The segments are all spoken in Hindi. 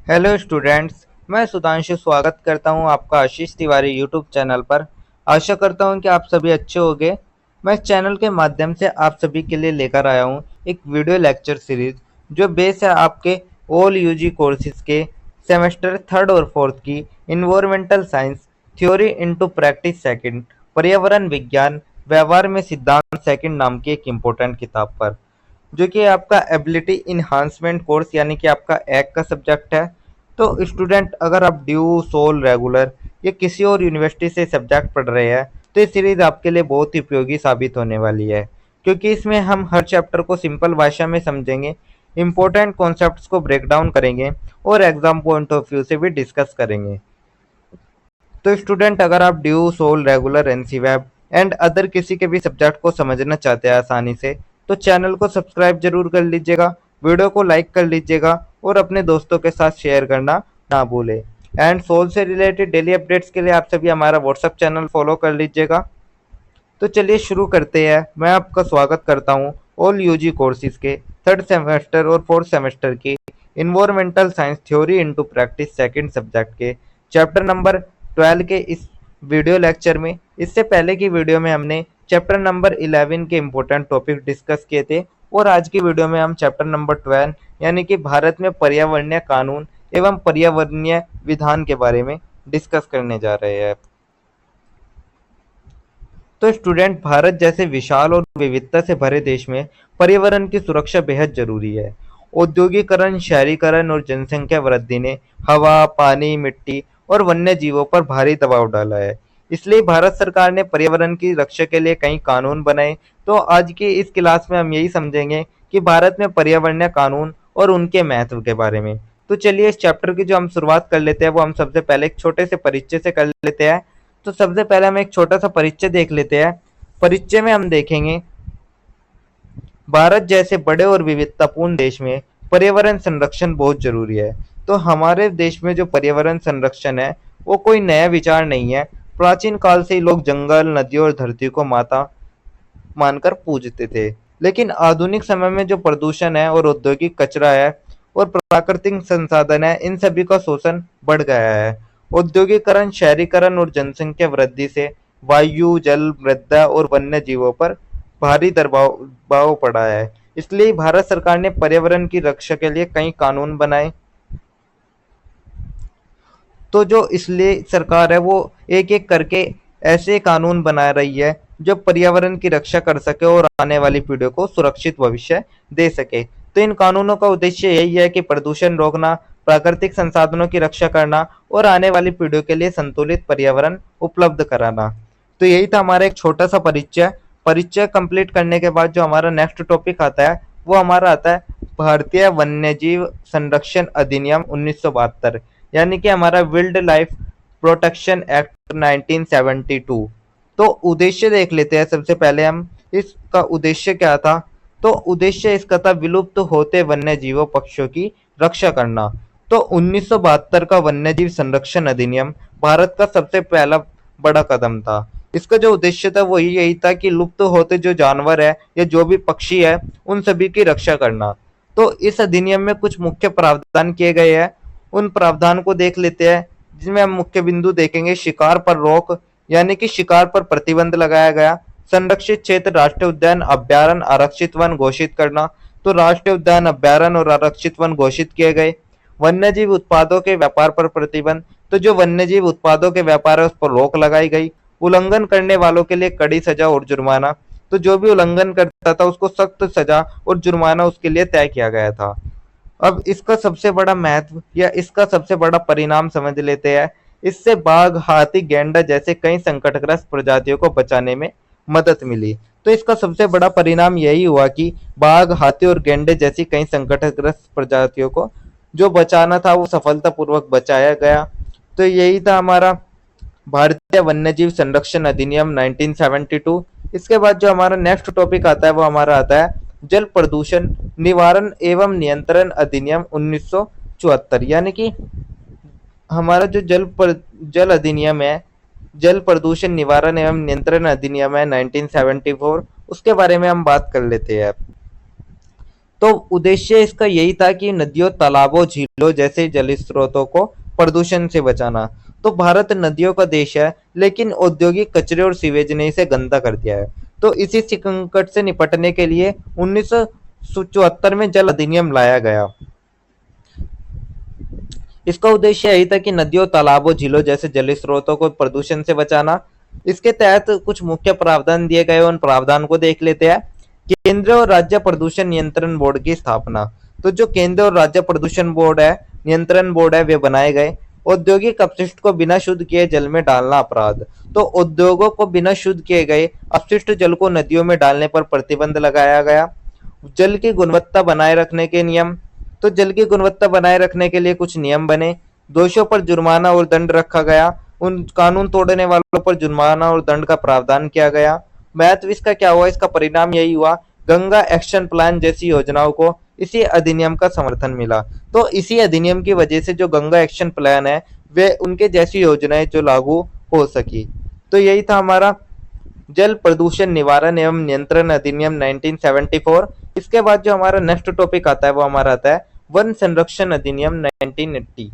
Hello students. मैं सुधांशु स्वागत करता हूं आपका आशीष तिवारी यूट्यूब चैनल पर। आशा करता हूं कि आप सभी अच्छे होंगे। मैं इस चैनल के माध्यम से आप सभी के लिए लेकर आया हूं एक वीडियो लेक्चर सीरीज जो बेस है आपके ऑल यूजी कोर्सेज के सेमेस्टर थर्ड और फोर्थ की environmental science theory into practice second पर्यावरण विज्ञान व्यवहार में सिद्धांत सेकंड नाम की एक इम्पोर्टेंट किताब पर, जो कि आपका एबिलिटी इन्हांसमेंट कोर्स यानी कि आपका एक का सब्जेक्ट है। तो स्टूडेंट, अगर आप ड्यू, सोल, रेगुलर या किसी और यूनिवर्सिटी से सब्जेक्ट पढ़ रहे हैं तो ये सीरीज आपके लिए बहुत ही उपयोगी साबित होने वाली है, क्योंकि इसमें हम हर चैप्टर को सिंपल भाषा में समझेंगे, इंपॉर्टेंट कॉन्सेप्ट्स को ब्रेक डाउन करेंगे और एग्जाम पॉइंट ऑफ व्यू से भी डिस्कस करेंगे। तो स्टूडेंट, अगर आप ड्यू, सोल, रेगुलर, एनसी वेब एंड अदर किसी के भी सब्जेक्ट को समझना चाहते हैं आसानी से, तो चैनल को सब्सक्राइब जरूर कर लीजिएगा, वीडियो को लाइक कर लीजिएगा और अपने दोस्तों के साथ शेयर करना ना भूलें। एंड सोल से रिलेटेड डेली अपडेट्स के लिए आप सभी हमारा व्हाट्सएप चैनल फॉलो कर लीजिएगा। तो चलिए शुरू करते हैं। मैं आपका स्वागत करता हूँ ऑल यूजी कोर्सेज के थर्ड सेमेस्टर और फोर्थ सेमेस्टर की environmental science theory into practice second subject के चैप्टर नंबर 12 के इस वीडियो लेक्चर में। इससे पहले की वीडियो में हमने चैप्टर नंबर 11 के इम्पोर्टेंट टॉपिक डिस्कस किए थे और आज की वीडियो में हम चैप्टर नंबर 12 यानी कि भारत में पर्यावरणीय कानून एवं पर्यावरणीय विधान के बारे में डिस्कस करने जा रहे हैं। तो स्टूडेंट, भारत जैसे विशाल और विविधता से भरे देश में पर्यावरण की सुरक्षा बेहद जरूरी है। औद्योगिकरण, शहरीकरण और जनसंख्या वृद्धि ने हवा, पानी, मिट्टी और वन्य जीवों पर भारी दबाव डाला है। इसलिए भारत सरकार ने पर्यावरण की रक्षा के लिए कई कानून बनाए। तो आज की इस क्लास में हम यही समझेंगे कि भारत में पर्यावरणीय कानून और उनके महत्व के बारे में। तो चलिए इस चैप्टर की जो हम शुरुआत कर लेते हैं वो हम सबसे पहले एक छोटे से परिचय से कर लेते हैं। तो सबसे पहले हम एक छोटा सा परिचय देख लेते हैं। परिचय में हम देखेंगे, भारत जैसे बड़े और विविधतापूर्ण देश में पर्यावरण संरक्षण बहुत जरूरी है। तो हमारे देश में जो पर्यावरण संरक्षण है वो कोई नया विचार नहीं है। प्राचीन काल से ही लोग जंगल, नदियों और धरती को माता मानकर पूजते थे। लेकिन आधुनिक समय में जो प्रदूषण है और औद्योगिक कचरा है और प्राकृतिक संसाधन है, इन सभी का शोषण बढ़ गया है। औद्योगिकरण, शहरीकरण और जनसंख्या वृद्धि से वायु, जल, मृदा और वन्य जीवों पर भारी दबाव पड़ा है। इसलिए भारत सरकार ने पर्यावरण की रक्षा के लिए कई कानून बनाए। तो जो इसलिए सरकार है वो एक एक करके ऐसे कानून बना रही है जो पर्यावरण की रक्षा कर सके और आने वाली पीढ़ियों को सुरक्षित भविष्य दे सके। तो इन कानूनों का उद्देश्य यही है कि प्रदूषण रोकना, प्राकृतिक संसाधनों की रक्षा करना और आने वाली पीढ़ियों के लिए संतुलित पर्यावरण उपलब्ध कराना। तो यही था हमारा एक छोटा सा परिचय। परिचय कंप्लीट करने के बाद जो हमारा नेक्स्ट टॉपिक आता है वो हमारा आता है भारतीय वन्यजीव संरक्षण अधिनियम 1972, यानी कि हमारा वाइल्ड लाइफ प्रोटेक्शन एक्ट 1972। तो उद्देश्य देख लेते हैं सबसे पहले हम, इसका उद्देश्य क्या था। तो उद्देश्य इसका था विलुप्त होते वन्य जीवों पक्षियों की रक्षा करना। तो 1972 का वन्यजीव संरक्षण अधिनियम भारत का सबसे पहला बड़ा कदम था। इसका जो उद्देश्य था वो यही था कि लुप्त होते जो जानवर है या जो भी पक्षी है उन सभी की रक्षा करना। तो इस अधिनियम में कुछ मुख्य प्रावधान किए गए हैं, उन प्रावधान को देख लेते हैं। जिसमें हम मुख्य बिंदु देखेंगे, शिकार पर रोक यानी कि शिकार पर प्रतिबंध लगाया गया। संरक्षित क्षेत्र, राष्ट्रीय उद्यान, अभ्यारण्य, आरक्षित वन घोषित करना। तो राष्ट्रीय उद्यान, अभ्यारण्य और आरक्षित वन घोषित किए गए। वन्यजीव उत्पादों के व्यापार पर प्रतिबंध, तो जो वन्यजीव उत्पादों के व्यापार है उस पर रोक लगाई गई। उल्लंघन करने वालों के लिए कड़ी सजा और जुर्माना, तो जो भी उल्लंघन करता था उसको सख्त सजा और जुर्माना उसके लिए तय किया गया था। अब इसका सबसे बड़ा महत्व या इसका सबसे बड़ा परिणाम समझ लेते हैं। इससे बाघ, हाथी, गैंडा जैसे कई संकटग्रस्त प्रजातियों को बचाने में मदद मिली। तो इसका सबसे बड़ा परिणाम यही हुआ कि बाघ, हाथी और गैंडे जैसी कई संकटग्रस्त प्रजातियों को जो बचाना था वो सफलतापूर्वक बचाया गया। तो यही था हमारा भारतीय वन्यजीव संरक्षण अधिनियम 1972। इसके बाद जो हमारा नेक्स्ट टॉपिक आता है वो हमारा आता है जल प्रदूषण निवारण एवं नियंत्रण अधिनियम 1974, यानी कि हमारा जो जल अधिनियम है, जल प्रदूषण निवारण एवं नियंत्रण अधिनियम है 1974, उसके बारे में हम बात कर लेते हैं। तो उद्देश्य इसका यही था कि नदियों, तालाबों, झीलों जैसे जल स्रोतों को प्रदूषण से बचाना। तो भारत नदियों का देश है, लेकिन औद्योगिक कचरे और सीवेज ने इसे गंदा कर दिया है। तो इसी संकट से निपटने के लिए 1974 में जल अधिनियम लाया गया। इसका उद्देश्य यही था कि नदियों, तालाबों, झीलों जैसे जल स्रोतों को प्रदूषण से बचाना। इसके तहत कुछ मुख्य प्रावधान दिए गए, उन प्रावधान को देख लेते हैं। केंद्र और राज्य प्रदूषण नियंत्रण बोर्ड की स्थापना। तो जो केंद्र और राज्य प्रदूषण बोर्ड है, नियंत्रण बोर्ड है, वे बनाए गए। औद्योगिक अपशिष्ट को बिना शुद्ध किए जल में डालना अपराध। तो उद्योगों को बिना शुद्ध किए गए अपशिष्ट जल को नदियों में डालने पर प्रतिबंध लगाया गया। जल की गुणवत्ता बनाए रखने के नियम। तो जल की गुणवत्ता बनाए रखने के लिए कुछ नियम बने। दोषियों पर जुर्माना और दंड रखा गया। उन कानून तोड़ने वालों पर जुर्माना और दंड का प्रावधान किया गया। महत्व इसका क्या हुआ? इसका परिणाम यही हुआ, गंगा एक्शन प्लान जैसी योजनाओं को इसी अधिनियम का समर्थन मिला। तो इसी अधिनियम की वजह से जो गंगा एक्शन प्लान है, वे उनके जैसी योजनाएं जो लागू हो सकी। तो यही था हमारा जल प्रदूषण निवारण एवं नियंत्रण अधिनियम 1974। इसके बाद जो हमारा नेक्स्ट टॉपिक आता है वो हमारा आता है वन संरक्षण अधिनियम 1980,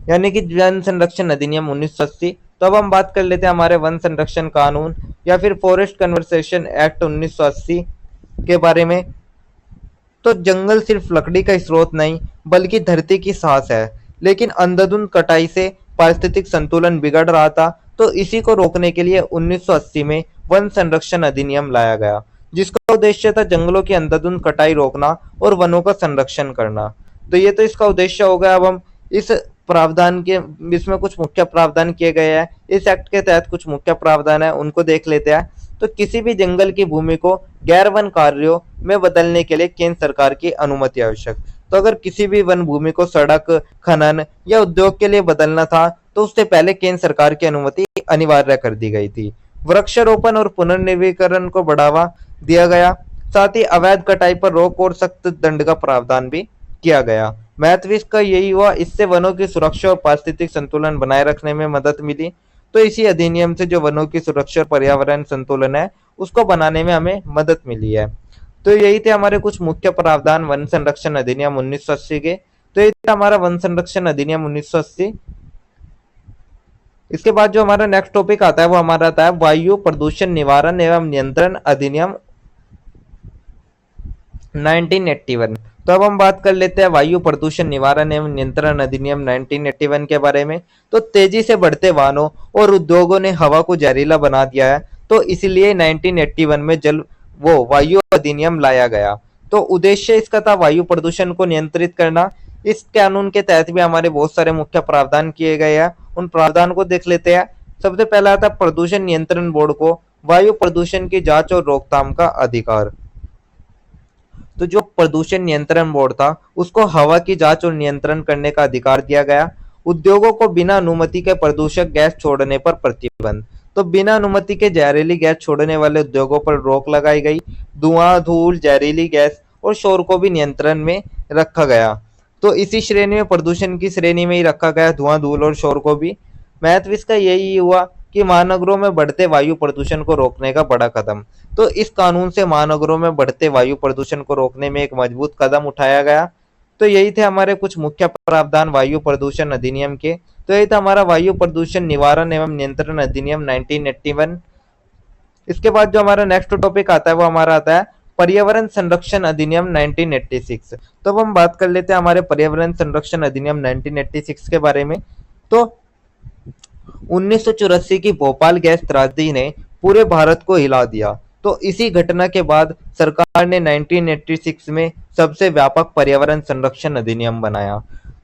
यानी कि वन संरक्षण अधिनियम 1980। तो अब हम बात कर लेते हैं हमारे वन संरक्षण कानून या फिर फॉरेस्ट कन्वर्सेशन एक्ट 1980 के बारे में। तो जंगल सिर्फ लकड़ी का स्रोत नहीं, बल्कि धरती की सांस है। लेकिन अंधाधुंध कटाई से पारिस्थितिक संतुलन बिगड़ रहा था। तो इसी को रोकने के लिए 1980 में वन संरक्षण अधिनियम लाया गया, जिसका उद्देश्य था जंगलों की अंधाधुंध कटाई रोकना और वनों का संरक्षण करना। तो ये तो इसका उद्देश्य हो गया। अब हम इस प्रावधान के इसमें कुछ मुख्य प्रावधान किए गए हैं। इस एक्ट के तहत कुछ मुख्य प्रावधान है, उनको देख लेते हैं। तो किसी भी जंगल की भूमि को गैर वन कार्यों में बदलने के लिए केंद्र सरकार की अनुमति आवश्यक। तो अगर किसी भी वन भूमि को सड़क, खनन या उद्योग के लिए बदलना था, तो उससे पहले केंद्र सरकार की अनुमति अनिवार्य कर दी गई थी। वृक्षारोपण और पुनर्नवीकरण को बढ़ावा दिया गया। साथ ही अवैध कटाई पर रोक और सख्त दंड का प्रावधान भी किया गया। महत्व इसका यही हुआ, इससे वनों की सुरक्षा और पारिस्थितिक संतुलन बनाए रखने में मदद मिली। तो इसी अधिनियम से जो वनों की सुरक्षा और पर्यावरण संतुलन है, उसको बनाने में हमें मदद मिली है। तो यही थे हमारे कुछ मुख्य प्रावधान वन संरक्षण अधिनियम 1980 के। तो ये था हमारा वन संरक्षण अधिनियम 1980। इसके बाद जो हमारा नेक्स्ट टॉपिक आता है वो हमारा आता है वायु प्रदूषण निवारण एवं नियंत्रण अधिनियम 1981। तो अब हम बात कर लेते हैं वायु प्रदूषण निवारण एवं नियंत्रण अधिनियम 1981 के बारे में। तो तेजी से बढ़ते वाहनों और उद्योगों ने हवा को जहरीला बना दिया है। तो इसलिए 1981 में जल वो वायु अधिनियम लाया गया। तो उद्देश्य इसका था वायु प्रदूषण को नियंत्रित करना। इस कानून के तहत भी हमारे बहुत सारे मुख्य प्रावधान किए गए हैं, उन प्रावधान को देख लेते हैं। सबसे पहला था प्रदूषण नियंत्रण बोर्ड को वायु प्रदूषण की जांच और रोकथाम का अधिकार। तो जो प्रदूषण नियंत्रण बोर्ड था, उसको हवा की जांच और नियंत्रण करने का अधिकार दिया गया। उद्योगों को बिना अनुमति के प्रदूषक गैस छोड़ने पर प्रतिबंध। तो बिना अनुमति के जहरीली गैस छोड़ने वाले उद्योगों पर रोक लगाई गई। धुआं, धूल, जहरीली गैस और शोर को भी नियंत्रण में रखा गया। तो इसी श्रेणी में, प्रदूषण की श्रेणी में ही रखा गया धुआं, धूल और शोर को भी। महत्व इसका यही हुआ कि महानगरों में बढ़ते वायु प्रदूषण को रोकने का बड़ा कदम। तो इस कानून से महानगरों में बढ़ते वायु प्रदूषण को रोकने में एक मजबूत कदम उठाया गया। तो यही थे हमारे कुछ मुख्य प्रावधान वायु प्रदूषण अधिनियम के। तो यही था हमारा वायु प्रदूषण निवारण एवं नियंत्रण अधिनियम 1981। इसके बाद जो हमारा नेक्स्ट टॉपिक आता है वो हमारा आता है पर्यावरण संरक्षण अधिनियम 1986। तो अब हम बात कर लेते हैं हमारे पर्यावरण संरक्षण अधिनियम 1986 के बारे में। तो 1984 की भोपाल गैस त्रासदी ने पूरे भारत को हिला दिया। तो इसी घटना के बाद सरकार ने 1986 में सबसे व्यापक पर्यावरण संरक्षण अधिनियम बनाया।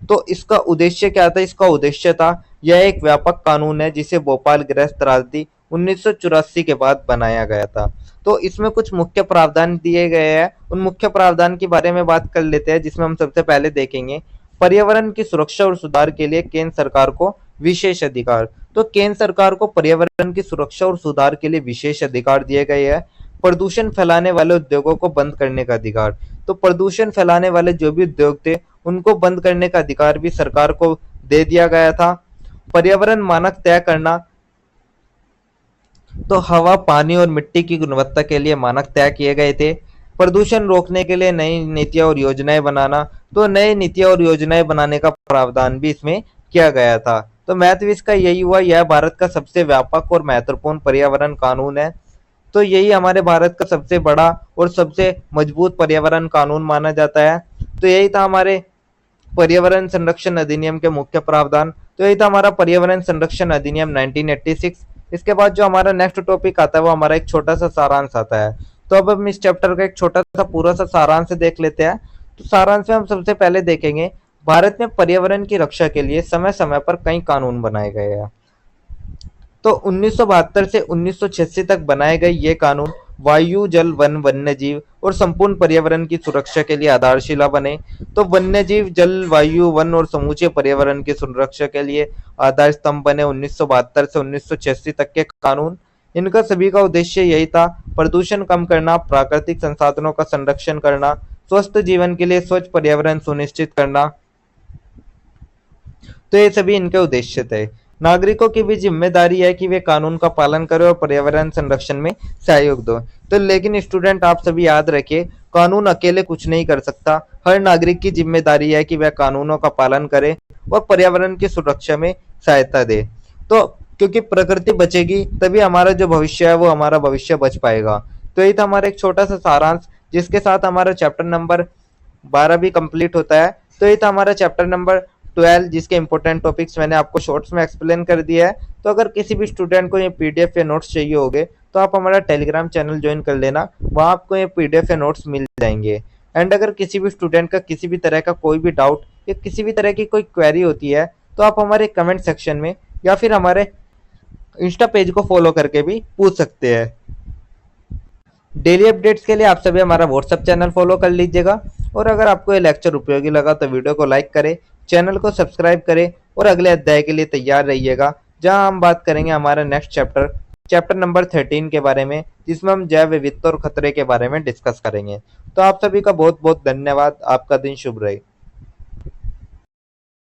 तो इसका उद्देश्य क्या था? इसका उद्देश्य था, यह एक व्यापक कानून है जिसे भोपाल गैस त्रासदी 1984 के बाद बनाया गया था। तो इसमें कुछ मुख्य प्रावधान दिए गए हैं, उन मुख्य प्रावधान के बारे में बात कर लेते हैं, जिसमें हम सबसे पहले देखेंगे पर्यावरण की सुरक्षा और सुधार के लिए केंद्र सरकार को विशेष अधिकार। तो केंद्र सरकार को पर्यावरण की सुरक्षा और सुधार के लिए विशेष अधिकार दिए गए हैं। प्रदूषण फैलाने वाले उद्योगों को बंद करने का अधिकार। तो प्रदूषण फैलाने वाले जो भी उद्योग थे, उनको बंद करने का अधिकार भी सरकार को दे दिया गया था। पर्यावरण मानक तय करना। तो हवा, पानी और मिट्टी की गुणवत्ता के लिए मानक तय किए गए थे। प्रदूषण रोकने के लिए नई नीतियां और योजनाएं बनाना, तो नई नीतियां और योजनाएं बनाने का प्रावधान भी इसमें किया गया था। तो महत्व इसका यही हुआ, यह भारत का सबसे व्यापक और महत्वपूर्ण पर्यावरण कानून है। तो यही हमारे भारत का सबसे बड़ा और सबसे मजबूत पर्यावरण कानून माना जाता है। तो यही था हमारे पर्यावरण संरक्षण अधिनियम के मुख्य प्रावधान। तो यही था हमारा पर्यावरण संरक्षण अधिनियम 1986। इसके बाद जो हमारा नेक्स्ट टॉपिक आता है वो हमारा एक छोटा सा सारांश आता है। तो अब हम इस चैप्टर का एक छोटा सा पूरा सा सारांश देख लेते हैं। तो सारांश में हम सबसे पहले देखेंगे, भारत में पर्यावरण की रक्षा के लिए समय समय पर कई कानून बनाए गए हैं। तो 1972 से 1986 तक बनाए गए ये कानून वायु, जल, वन, वन्य जीव और संपूर्ण पर्यावरण की सुरक्षा के लिए आधारशिला बने। तो वन्य जीव, जल, वायु, वन और समूचे पर्यावरण की सुरक्षा के लिए आधार स्तंभ बने 1972 से 1986 तक के कानून। इनका सभी का उद्देश्य यही था, प्रदूषण कम करना, प्राकृतिक संसाधनों का संरक्षण करना, स्वस्थ जीवन के लिए स्वच्छ पर्यावरण सुनिश्चित करना। तो ये सभी इनके उद्देश्य थे। नागरिकों की भी जिम्मेदारी है कि वे कानून का पालन करें और पर्यावरण संरक्षण में सहयोग दो। तो लेकिन स्टूडेंट, आप सभी याद रखिए, कानून अकेले कुछ नहीं कर सकता। हर नागरिक की जिम्मेदारी है कि वह कानूनों का पालन करे और पर्यावरण की सुरक्षा में सहायता दे। तो क्योंकि प्रकृति बचेगी तभी हमारा जो भविष्य है वो हमारा भविष्य बच पाएगा। तो यही था हमारा एक छोटा सा सारांश, जिसके साथ हमारा चैप्टर नंबर 12 भी कंप्लीट होता है। तो ये था हमारा चैप्टर नंबर 12, जिसके इंपॉर्टेंट टॉपिक्स मैंने आपको शॉर्ट्स में एक्सप्लेन कर दिया है। तो अगर किसी भी स्टूडेंट को ये पीडीएफ या नोट्स चाहिए होंगे तो आप हमारा टेलीग्राम चैनल ज्वाइन कर लेना, वहाँ आपको ये पीडीएफ या नोट्स मिल जाएंगे। एंड अगर किसी भी स्टूडेंट का किसी भी तरह का कोई भी डाउट या किसी भी तरह की कोई क्वेरी होती है तो आप हमारे कमेंट सेक्शन में या फिर हमारे इंस्टा पेज को फॉलो करके भी पूछ सकते हैं। डेली अपडेट्स के लिए आप सभी हमारा व्हाट्सएप चैनल फॉलो कर लीजिएगा। और अगर आपको ये लेक्चर उपयोगी लगा तो वीडियो को लाइक करें, चैनल को सब्सक्राइब करें और अगले अध्याय के लिए तैयार रहिएगा, जहां हम बात करेंगे हमारा नेक्स्ट चैप्टर, चैप्टर नंबर 13 के बारे में, जिसमें हम जैव विविधता और खतरे के बारे में डिस्कस करेंगे। तो आप सभी का बहुत बहुत धन्यवाद। आपका दिन शुभ रहे।